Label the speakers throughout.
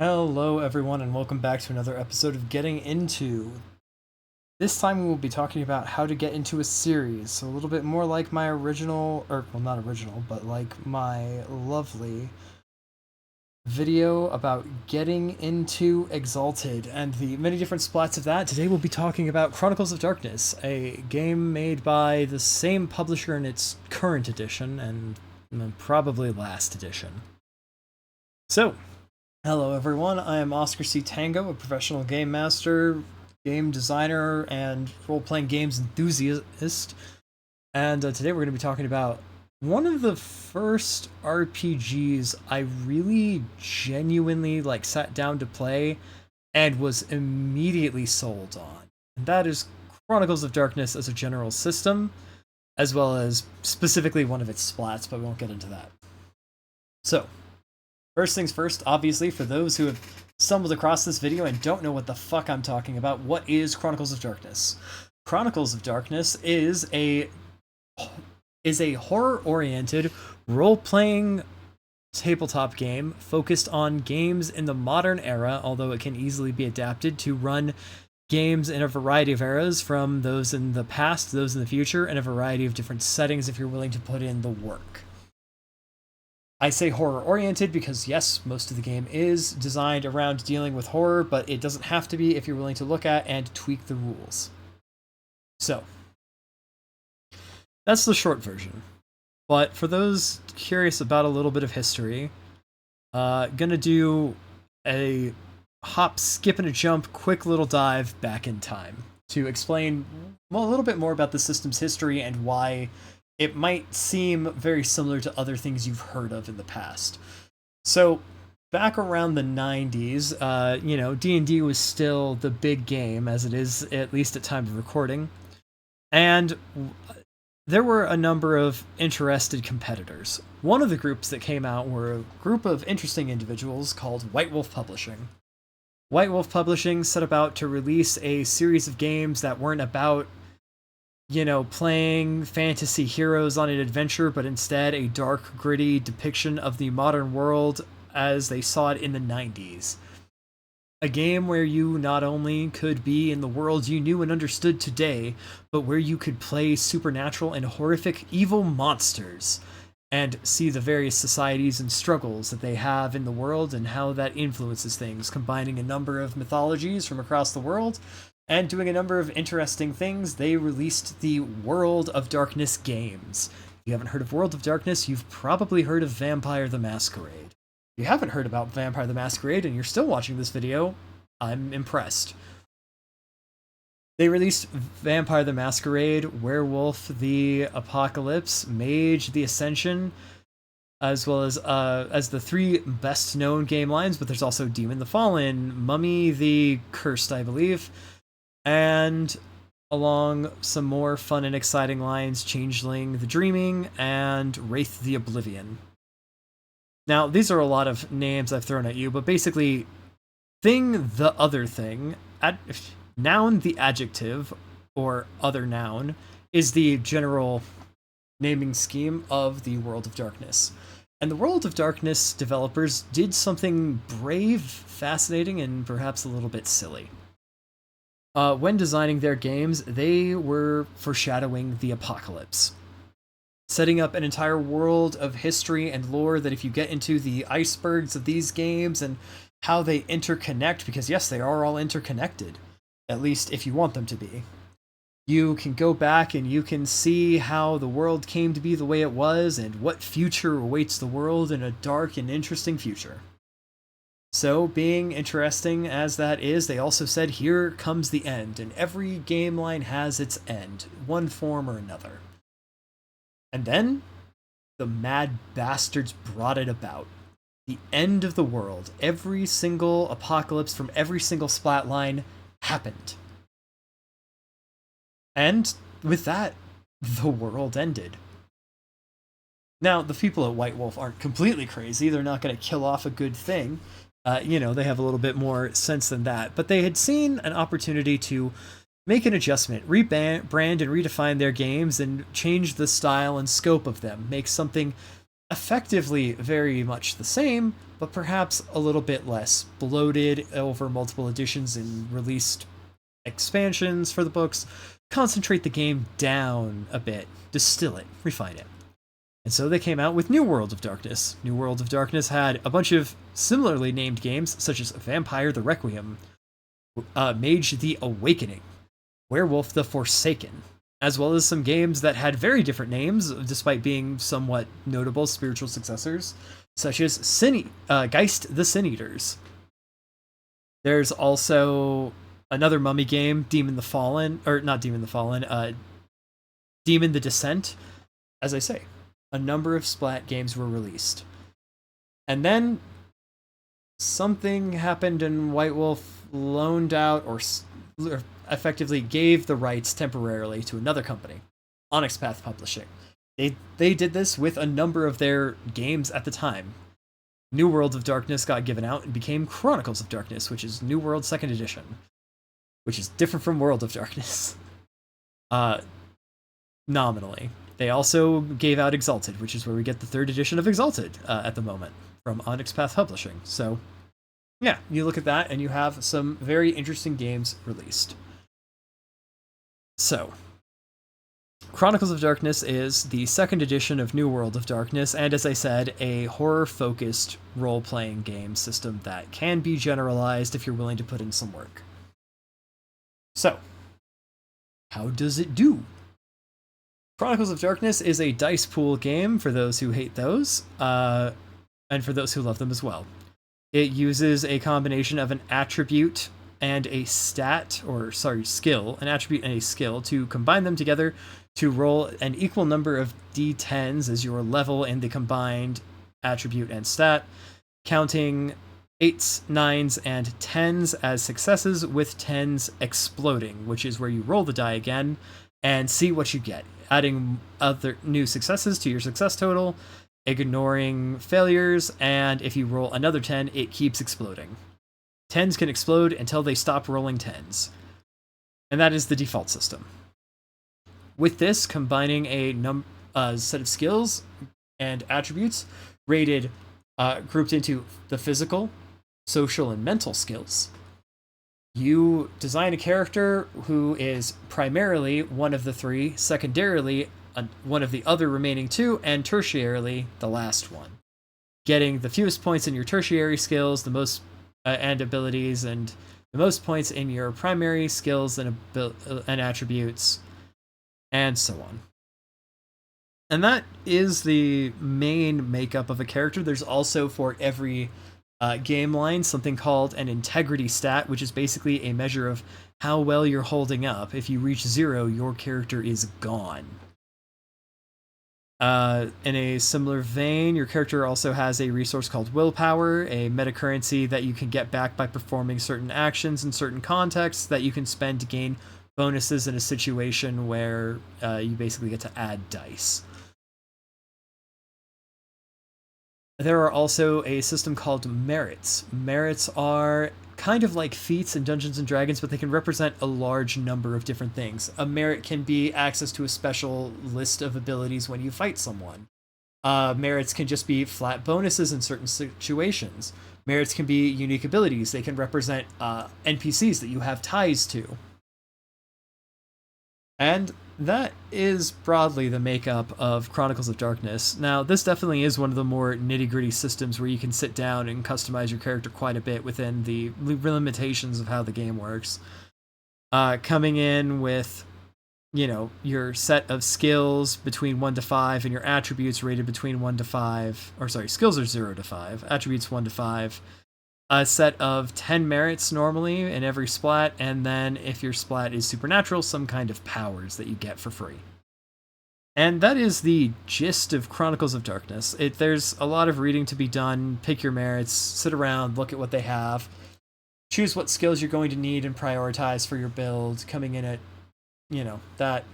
Speaker 1: Hello, everyone, and welcome back to another episode of Getting Into. This time we will be talking about how to get into a series, so a little bit more like my original, or, well, not original, but like my lovely video about getting into Exalted and the many different splats of that. Today we'll be talking about Chronicles of Darkness, a game made by the same publisher in its current edition, and probably last edition. So, hello everyone, I am Oscar C. Tango, a professional game master, game designer, and role-playing games enthusiast. And today we're going to be talking about one of the first RPGs I really genuinely sat down to play and was immediately sold on. And that is Chronicles of Darkness as a general system, as well as specifically one of its splats, but we won't get into that. So, first things first, obviously, for those who have stumbled across this video and don't know what the fuck I'm talking about, what is Chronicles of Darkness? Chronicles of Darkness is a horror-oriented, role-playing tabletop game focused on games in the modern era, although it can easily be adapted to run games in a variety of eras, from those in the past to those in the future, and a variety of different settings if you're willing to put in the work. I say horror-oriented because, yes, most of the game is designed around dealing with horror, but it doesn't have to be if you're willing to look at and tweak the rules. So, that's the short version. But for those curious about a little bit of history, gonna do a hop, skip, and a jump, quick little dive back in time to explain a little bit more about the system's history and why it might seem very similar to other things you've heard of in the past. So, back around the 90s, D&D was still the big game, as it is at least at time of recording. And there were a number of interested competitors. One of the groups that came out were a group of interesting individuals called White Wolf Publishing. White Wolf Publishing set about to release a series of games that weren't about playing fantasy heroes on an adventure, but instead a dark, gritty depiction of the modern world as they saw it in the 90s. A game where you not only could be in the world you knew and understood today, but where you could play supernatural and horrific evil monsters, and see the various societies and struggles that they have in the world and how that influences things, combining a number of mythologies from across the world and doing a number of interesting things. They released the World of Darkness games. If you haven't heard of World of Darkness, you've probably heard of Vampire the Masquerade. If you haven't heard about Vampire the Masquerade and you're still watching this video, I'm impressed. They released Vampire the Masquerade, Werewolf the Apocalypse, Mage the Ascension, as well as the three best-known game lines, but there's also Demon the Fallen, Mummy the Cursed, I believe, and along some more fun and exciting lines, Changeling the Dreaming, and Wraith the Oblivion. Now, these are a lot of names I've thrown at you, but basically, thing the other thing, noun the adjective, or other noun, is the general naming scheme of the World of Darkness. And the World of Darkness developers did something brave, fascinating, and perhaps a little bit silly. When designing their games, they were foreshadowing the apocalypse, setting up an entire world of history and lore that if you get into the icebergs of these games and how they interconnect, because yes, they are all interconnected, at least if you want them to be, you can go back and you can see how the world came to be the way it was and what future awaits the world in a dark and interesting future. So, being interesting as that is, they also said, here comes the end, and every game line has its end, one form or another. And then, the mad bastards brought it about. The end of the world. Every single apocalypse from every single splat line happened. And with that, the world ended. Now, the people at White Wolf aren't completely crazy. They're not going to kill off a good thing. They have a little bit more sense than that. But they had seen an opportunity to make an adjustment, rebrand and redefine their games, and change the style and scope of them. Make something effectively very much the same, but perhaps a little bit less bloated over multiple editions and released expansions for the books. Concentrate the game down a bit, distill it, refine it. And so they came out with New World of Darkness. New World of Darkness had a bunch of similarly named games, such as Vampire the Requiem, Mage the Awakening, Werewolf the Forsaken, as well as some games that had very different names, despite being somewhat notable spiritual successors, such as Geist the Sin Eaters. There's also another mummy game, Demon the Fallen, or not Demon the Fallen, Demon the Descent. As I say, a number of Splat games were released. And then something happened and White Wolf loaned out or effectively gave the rights temporarily to another company, Onyx Path Publishing. They did this with a number of their games at the time. New World of Darkness got given out and became Chronicles of Darkness, which is New World 2nd Edition, which is different from World of Darkness. Nominally. They also gave out Exalted, which is where we get the 3rd edition of Exalted at the moment from Onyx Path Publishing. So, yeah, you look at that and you have some very interesting games released. So, Chronicles of Darkness is the 2nd edition of New World of Darkness, and as I said, a horror-focused role-playing game system that can be generalized if you're willing to put in some work. So, how does it do? Chronicles of Darkness is a dice pool game for those who hate those, and for those who love them as well. It uses a combination of an attribute and a skill, an attribute and a skill, to combine them together to roll an equal number of d10s as your level in the combined attribute and stat, counting 8s, 9s, and 10s as successes, with 10s exploding, which is where you roll the die again and see what you get, adding other new successes to your success total, ignoring failures, and if you roll another 10, it keeps exploding. 10s can explode until they stop rolling 10s. And that is the default system. With this, combining a set of skills and attributes rated, grouped into the physical, social, and mental skills, you design a character who is primarily one of the three, secondarily one of the other remaining two, and tertiarily the last one. Getting the fewest points in your tertiary skills, the most and abilities, and the most points in your primary skills and attributes, and so on. And that is the main makeup of a character. There's also, for every game line, something called an integrity stat, which is basically a measure of how well you're holding up. If you reach 0, your character is gone. In a similar vein, your character also has a resource called willpower, a metacurrency that you can get back by performing certain actions in certain contexts that you can spend to gain bonuses in a situation where you basically get to add dice. There are also a system called merits. Merits are kind of like feats in Dungeons & Dragons, but they can represent a large number of different things. A merit can be access to a special list of abilities when you fight someone. Merits can just be flat bonuses in certain situations. Merits can be unique abilities. They can represent NPCs that you have ties to. And that is broadly the makeup of Chronicles of Darkness. Now, this definitely is one of the more nitty-gritty systems where you can sit down and customize your character quite a bit within the limitations of how the game works. Coming in with, your set of skills between 1 to 5 and your attributes rated between 1 to 5. Skills are 0 to 5, attributes 1 to 5. A set of 10 merits normally in every splat, and then if your splat is supernatural, some kind of powers that you get for free. And that is the gist of Chronicles of Darkness. There's a lot of reading to be done. Pick your merits, sit around, look at what they have, choose what skills you're going to need and prioritize for your build, coming in at, that.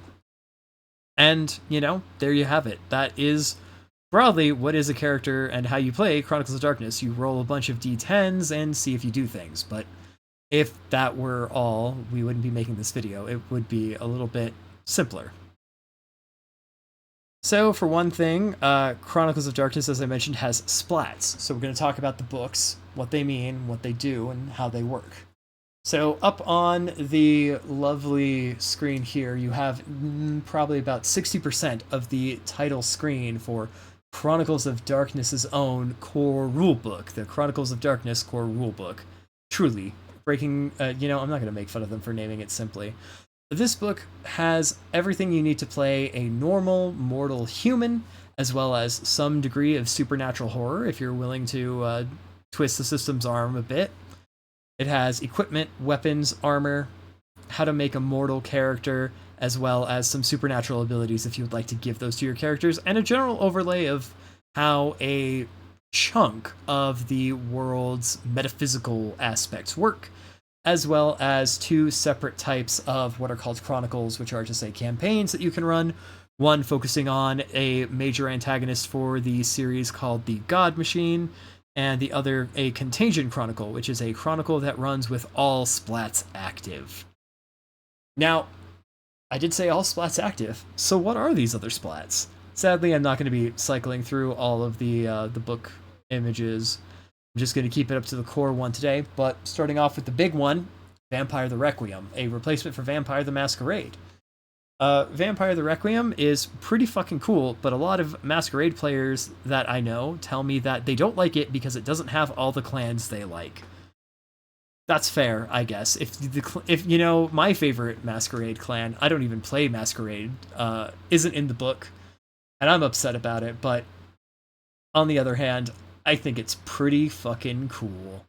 Speaker 1: And, there you have it. That is broadly what is a character and how you play Chronicles of Darkness. You roll a bunch of d10s and see if you do things. But if that were all, we wouldn't be making this video. It would be a little bit simpler. So, for one thing, Chronicles of Darkness, as I mentioned, has splats. So, we're going to talk about the books, what they mean, what they do, and how they work. So, up on the lovely screen here, you have probably about 60% of the title screen for Chronicles of Darkness's own core rulebook, the Chronicles of Darkness core rulebook. Truly, breaking, I'm not going to make fun of them for naming it simply. This book has everything you need to play a normal, mortal human, as well as some degree of supernatural horror if you're willing to twist the system's arm a bit. It has equipment, weapons, armor, how to make a mortal character, as well as some supernatural abilities if you would like to give those to your characters, and a general overlay of how a chunk of the world's metaphysical aspects work, as well as two separate types of what are called chronicles, which are to say campaigns that you can run. One focusing on a major antagonist for the series called the God Machine, and the other a Contagion Chronicle, which is a chronicle that runs with all splats active. Now, I did say all splats active, so what are these other splats? Sadly, I'm not going to be cycling through all of the book images. I'm just going to keep it up to the core one today, but starting off with the big one, Vampire the Requiem, a replacement for Vampire the Masquerade. Vampire the Requiem is pretty fucking cool, but a lot of Masquerade players that I know tell me that they don't like it because it doesn't have all the clans they like. That's fair, I guess. If my favorite Masquerade clan, I don't even play Masquerade, isn't in the book, and I'm upset about it, but on the other hand, I think it's pretty fucking cool.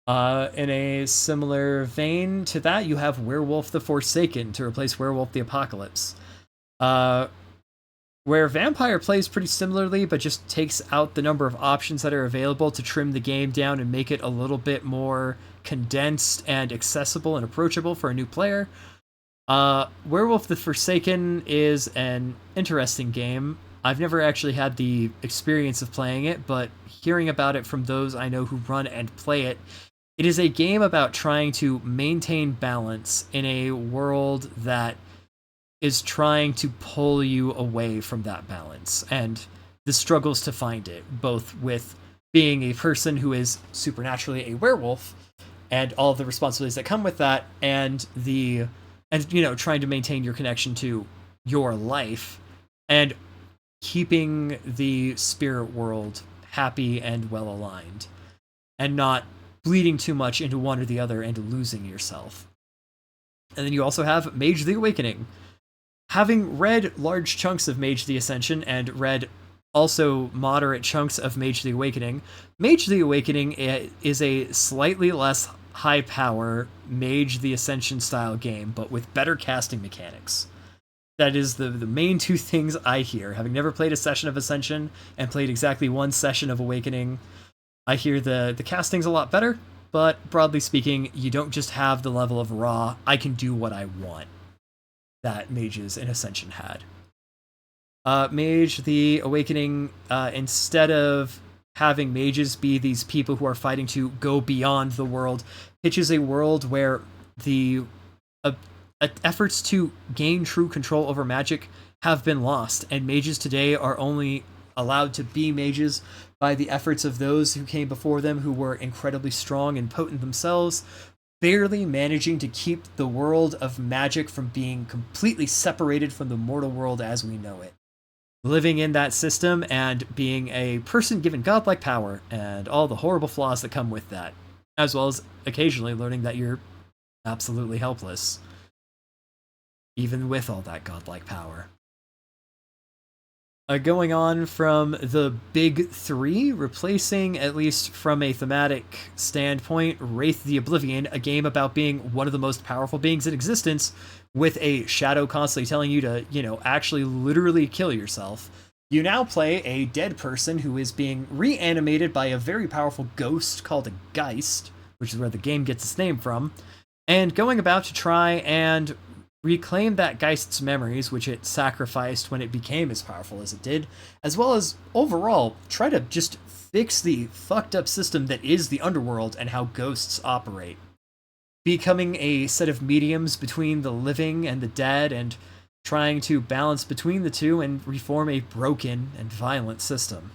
Speaker 1: In a similar vein to that, you have Werewolf the Forsaken to replace Werewolf the Apocalypse. Where Vampire plays pretty similarly, but just takes out the number of options that are available to trim the game down and make it a little bit more condensed and accessible and approachable for a new player. Werewolf the Forsaken is an interesting game. I've never actually had the experience of playing it, but hearing about it from those I know who run and play it, it is a game about trying to maintain balance in a world that is trying to pull you away from that balance, and the struggles to find it, both with being a person who is supernaturally a werewolf and all of the responsibilities that come with that, and trying to maintain your connection to your life and keeping the spirit world happy and well aligned, and not bleeding too much into one or the other and losing yourself. And then you also have Mage the Awakening. Having read large chunks of Mage the Ascension and read also moderate chunks of Mage the Awakening is a slightly less high power Mage the Ascension style game, but with better casting mechanics. That is the main two things I hear. Having never played a session of Ascension and played exactly one session of Awakening, I hear the casting's a lot better, but broadly speaking, you don't just have the level of raw, I can do what I want that Mages in Ascension had. Mage the Awakening, instead of having mages be these people who are fighting to go beyond the world, pitches a world where the efforts to gain true control over magic have been lost, and mages today are only allowed to be mages by the efforts of those who came before them, who were incredibly strong and potent themselves, barely managing to keep the world of magic from being completely separated from the mortal world as we know it. Living in that system and being a person given godlike power and all the horrible flaws that come with that, as well as occasionally learning that you're absolutely helpless, even with all that godlike power. Going on from the big three, replacing, at least from a thematic standpoint, Wraith the Oblivion, a game about being one of the most powerful beings in existence, with a shadow constantly telling you to, actually literally kill yourself. You now play a dead person who is being reanimated by a very powerful ghost called a Geist, which is where the game gets its name from, and going about to try and reclaim that Geist's memories, which it sacrificed when it became as powerful as it did, as well as overall try to just fix the fucked up system that is the underworld and how ghosts operate. Becoming a set of mediums between the living and the dead, and trying to balance between the two and reform a broken and violent system.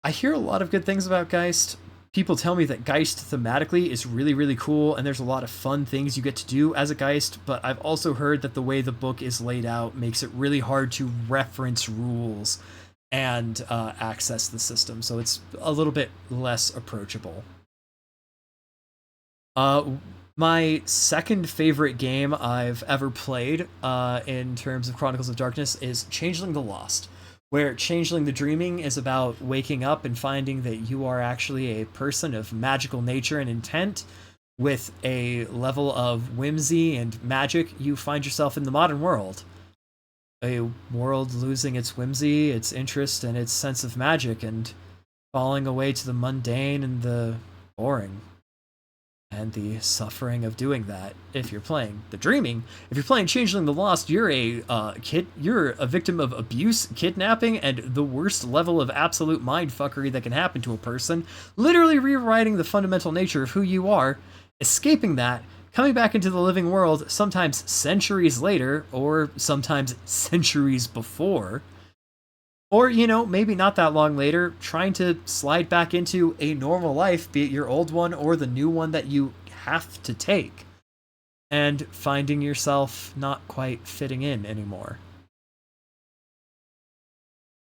Speaker 1: I hear a lot of good things about Geist. People tell me that Geist thematically is really, really cool, and there's a lot of fun things you get to do as a Geist, but I've also heard that the way the book is laid out makes it really hard to reference rules and access the system, so it's a little bit less approachable. My second favorite game I've ever played in terms of Chronicles of Darkness is Changeling the Lost, where Changeling the Dreaming is about waking up and finding that you are actually a person of magical nature and intent. With a level of whimsy and magic, you find yourself in the modern world. A world losing its whimsy, its interest, and its sense of magic, and falling away to the mundane and the boring. And the suffering of doing that. If you're playing The Dreaming, if you're playing Changeling the Lost, you're a you're a victim of abuse, kidnapping, and the worst level of absolute mindfuckery that can happen to a person, literally rewriting the fundamental nature of who you are, escaping that, coming back into the living world sometimes centuries later, or sometimes centuries before, or, maybe not that long later, trying to slide back into a normal life, be it your old one or the new one that you have to take, and finding yourself not quite fitting in anymore.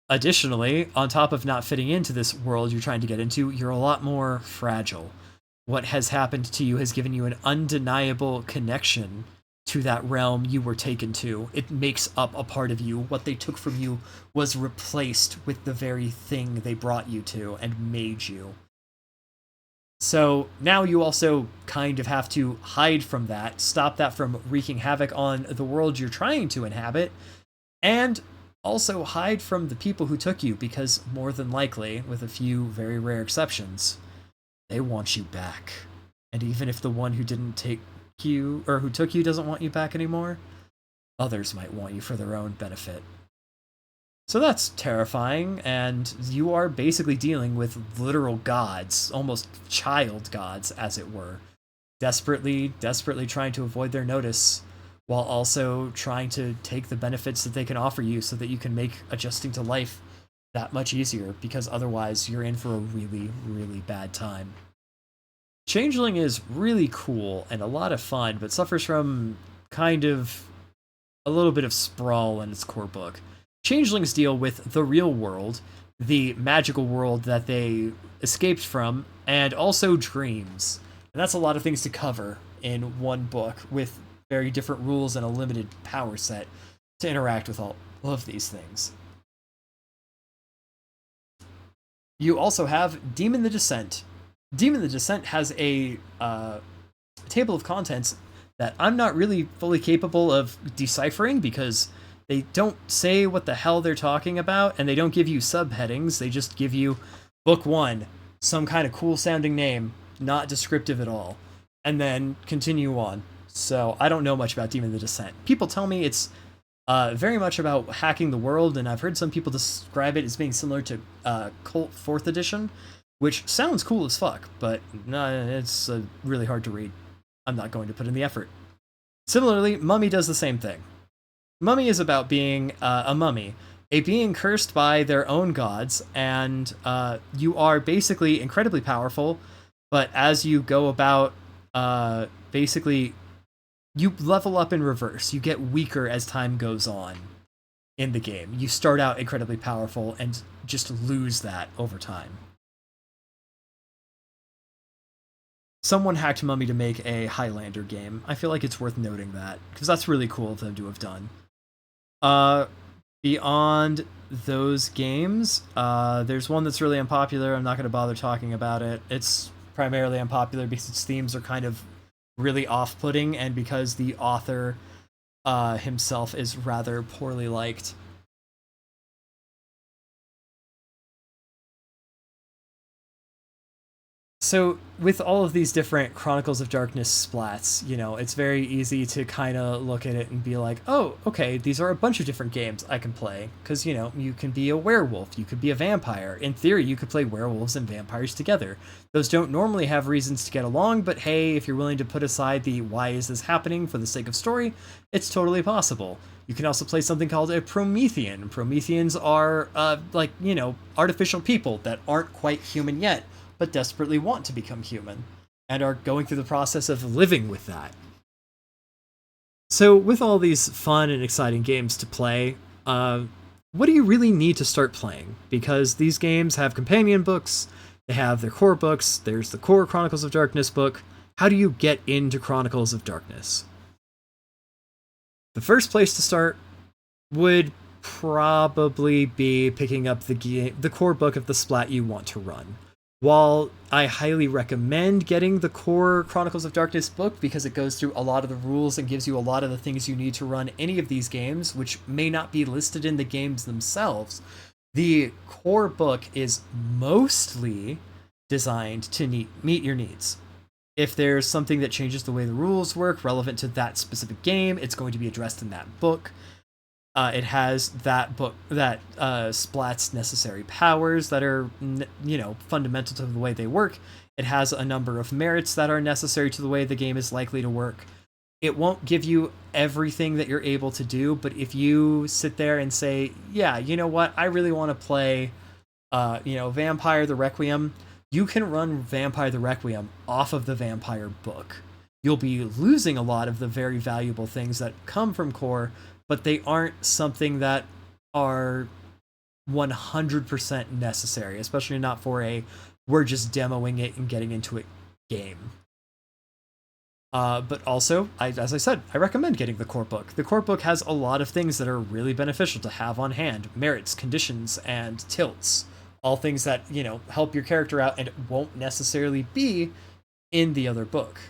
Speaker 1: Additionally, on top of not fitting into this world you're trying to get into, you're a lot more fragile. What has happened to you has given you an undeniable connection to that realm you were taken to. It makes up a part of you. What they took from you was replaced with the very thing they brought you to and made you. So now you also kind of have to hide from that, stop that from wreaking havoc on the world you're trying to inhabit, and also hide from the people who took you, because more than likely, with a few very rare exceptions, they want you back. And even if the one who didn't take you, or who took you, doesn't want you back anymore, others might want you for their own benefit. So that's terrifying, and you are basically dealing with literal gods, almost child gods, as it were, desperately trying to avoid their notice, while also trying to take the benefits that they can offer you so that you can make adjusting to life that much easier, because otherwise you're in for a really, really bad time. Changeling is really cool and a lot of fun, but suffers from kind of a little bit of sprawl in its core book. Changelings deal with the real world, the magical world that they escaped from, and also dreams. And that's a lot of things to cover in one book, with very different rules and a limited power set to interact with all of these things. You also have Demon the Descent. Demon the Descent has a table of contents that I'm not really fully capable of deciphering, because they don't say what the hell they're talking about, and they don't give you subheadings. They just give you book 1, some kind of cool sounding name, not descriptive at all, and then continue on. So I don't know much about Demon the Descent. People tell me it's very much about hacking the world, and I've heard some people describe it as being similar to Cult 4th Edition, which sounds cool as fuck, but it's really hard to read. I'm not going to put in the effort. Similarly, Mummy does the same thing. Mummy is about being a mummy, a being cursed by their own gods, and you are basically incredibly powerful, but as you go about, basically, you level up in reverse. You get weaker as time goes on in the game. You start out incredibly powerful and just lose that over time. Someone hacked Mummy to make a Highlander game. I feel like it's worth noting that, because that's really cool of them to have done. Beyond those games, there's one that's really unpopular. I'm not going to bother talking about it. It's primarily unpopular because its themes are kind of really off-putting, and because the author himself is rather poorly liked. So with all of these different Chronicles of Darkness splats, it's very easy to kind of look at it and be like, oh, okay, these are a bunch of different games I can play. Because, you can be a werewolf, you could be a vampire. In theory, you could play werewolves and vampires together. Those don't normally have reasons to get along, but hey, if you're willing to put aside the why is this happening for the sake of story, it's totally possible. You can also play something called a Promethean. Prometheans are, artificial people that aren't quite human yet, but desperately want to become human, and are going through the process of living with that. So, with all these fun and exciting games to play, what do you really need to start playing? Because these games have companion books, they have their core books, there's the core Chronicles of Darkness book. How do you get into Chronicles of Darkness? The first place to start would probably be picking up the core book of the splat you want to run. While I highly recommend getting the core Chronicles of Darkness book because it goes through a lot of the rules and gives you a lot of the things you need to run any of these games, which may not be listed in the games themselves, the core book is mostly designed to meet your needs. If there's something that changes the way the rules work relevant to that specific game, it's going to be addressed in that book. It has that book that splats necessary powers that are, fundamental to the way they work. It has a number of merits that are necessary to the way the game is likely to work. It won't give you everything that you're able to do, but if you sit there and say, yeah, you know what, I really want to play, Vampire the Requiem, you can run Vampire the Requiem off of the Vampire book. You'll be losing a lot of the very valuable things that come from core, but they aren't something that are 100% necessary, especially not for we're just demoing it and getting into it game. But also, as I said, I recommend getting the core book. The core book has a lot of things that are really beneficial to have on hand. Merits, conditions, and tilts. All things that, help your character out and won't necessarily be in the other book.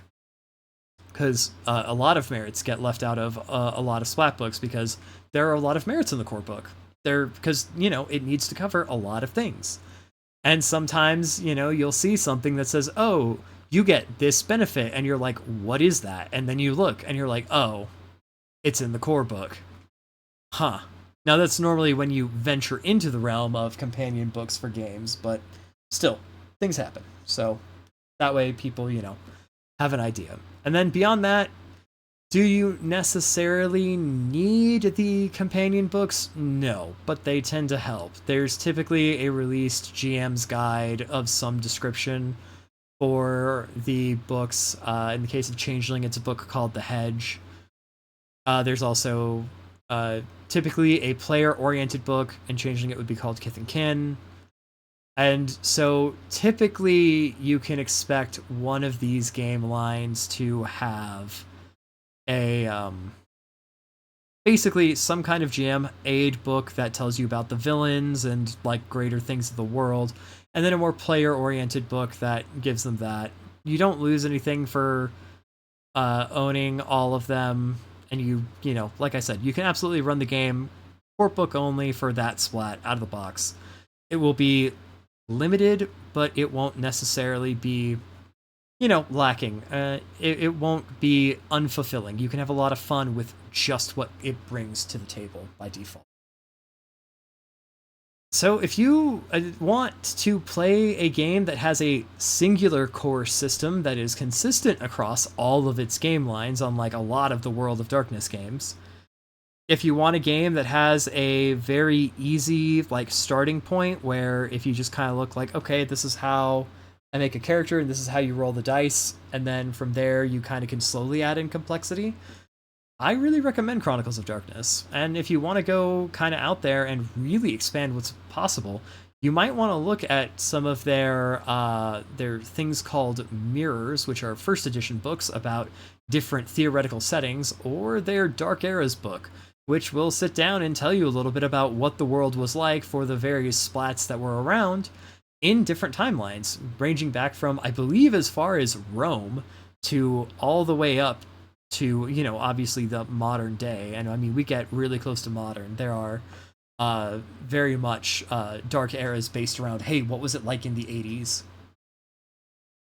Speaker 1: Because a lot of merits get left out of a lot of splat books because there are a lot of merits in the core book. Because, it needs to cover a lot of things. And sometimes, you'll see something that says, oh, you get this benefit, and you're like, what is that? And then you look, and you're like, oh, it's in the core book. Huh. Now, that's normally when you venture into the realm of companion books for games, but still, things happen. So that way people, have an idea. And then beyond that, do you necessarily need the companion books? No, but they tend to help. There's typically a released GM's guide of some description for the books. In the case of Changeling, it's a book called The Hedge. There's also typically a player-oriented book, and Changeling it would be called Kith and Kin. And so typically you can expect one of these game lines to have a basically some kind of GM aid book that tells you about the villains and like greater things of the world, and then a more player-oriented book that gives them that. You don't lose anything for owning all of them, and you like I said, you can absolutely run the game core book only for that splat out of the box. It will be limited, but it won't necessarily be lacking. It won't be unfulfilling. You can have a lot of fun with just what it brings to the table by default. So if you want to play a game that has a singular core system that is consistent across all of its game lines, unlike a lot of the World of Darkness games, if you want a game that has a very easy starting point where if you just kind of look like, okay, this is how I make a character and this is how you roll the dice, and then from there you kind of can slowly add in complexity, I really recommend Chronicles of Darkness. And if you want to go kind of out there and really expand what's possible, you might want to look at some of their things called mirrors, which are first edition books about different theoretical settings, or their Dark Eras book, which will sit down and tell you a little bit about what the world was like for the various splats that were around in different timelines, ranging back from, I believe, as far as Rome to all the way up to, obviously the modern day. And I mean, we get really close to modern. There are very much dark eras based around, hey, what was it like in the 80s?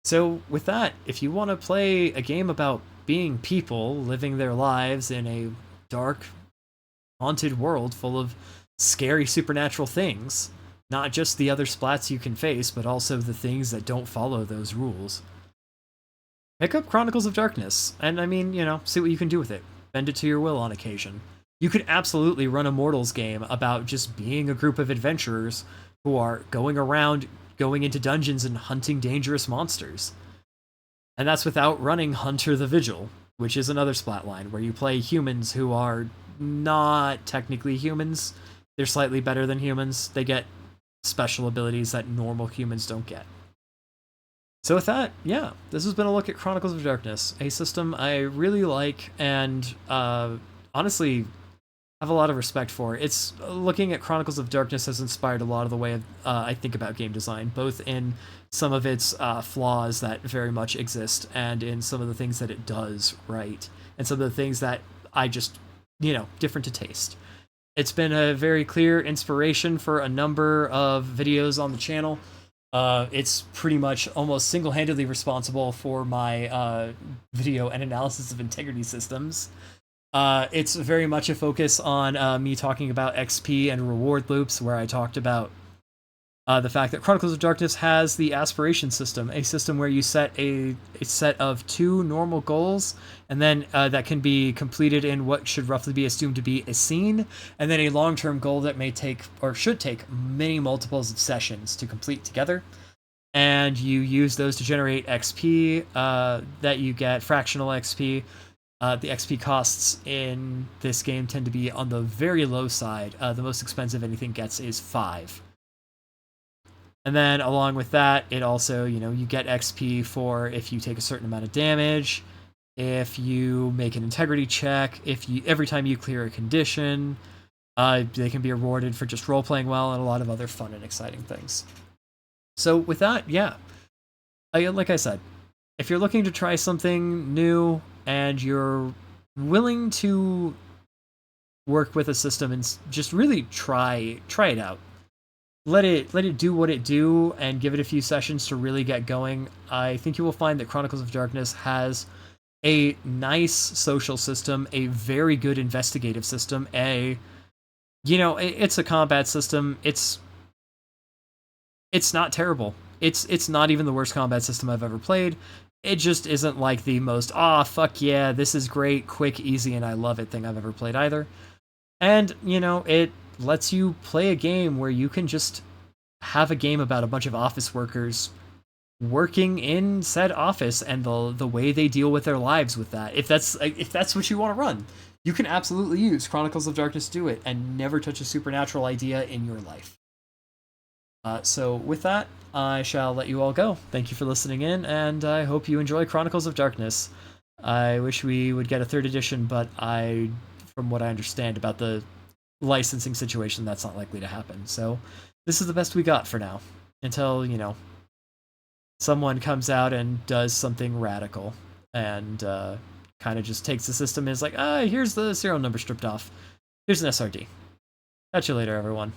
Speaker 1: So, with that, if you want to play a game about being people living their lives in a dark, haunted world full of scary supernatural things, not just the other splats you can face, but also the things that don't follow those rules, pick up Chronicles of Darkness, and I mean, see what you can do with it. Bend it to your will on occasion. You could absolutely run a Mortals game about just being a group of adventurers who are going around, going into dungeons and hunting dangerous monsters. And that's without running Hunter the Vigil, which is another splat line where you play humans who are not technically humans. They're slightly better than humans. They get special abilities that normal humans don't get. So with that, yeah, this has been a look at Chronicles of Darkness, a system I really like and honestly have a lot of respect for. It's looking at Chronicles of Darkness has inspired a lot of the way I think about game design, both in some of its flaws that very much exist and in some of the things that it does right, and some of the things that I just, different to taste. It's been a very clear inspiration for a number of videos on the channel. It's pretty much almost single-handedly responsible for my video and analysis of integrity systems. It's very much a focus on me talking about XP and reward loops, where I talked about the fact that Chronicles of Darkness has the aspiration system, a system where you set a set of 2 normal goals, and then that can be completed in what should roughly be assumed to be a scene, and then a long-term goal that may take, or should take, many multiples of sessions to complete together. And you use those to generate XP that you get, fractional XP. The XP costs in this game tend to be on the very low side. The most expensive anything gets is 5. And then along with that, it also, you get XP for if you take a certain amount of damage, if you make an integrity check, every time you clear a condition. They can be rewarded for just role-playing well, and a lot of other fun and exciting things. So with that, yeah. Like I said, if you're looking to try something new and you're willing to work with a system and just really try it out, let it do what it do and give it a few sessions to really get going, I think you will find that Chronicles of Darkness has a nice social system, a very good investigative system, it's a combat system. It's not terrible. It's not even the worst combat system I've ever played. It just isn't like the most, fuck yeah, this is great, quick, easy, and I love it thing I've ever played either. And, it lets you play a game where you can just have a game about a bunch of office workers working in said office and the way they deal with their lives with that. If that's what you want to run, you can absolutely use Chronicles of Darkness to do it and never touch a supernatural idea in your life. So with that, I shall let you all go. Thank you for listening in, and I hope you enjoy Chronicles of Darkness. I wish we would get a 3rd edition, but from what I understand about the licensing situation, that's not likely to happen. So this is the best we got for now, until, someone comes out and does something radical and kind of just takes the system and is like, here's the serial number stripped off. Here's an SRD. Catch you later, everyone.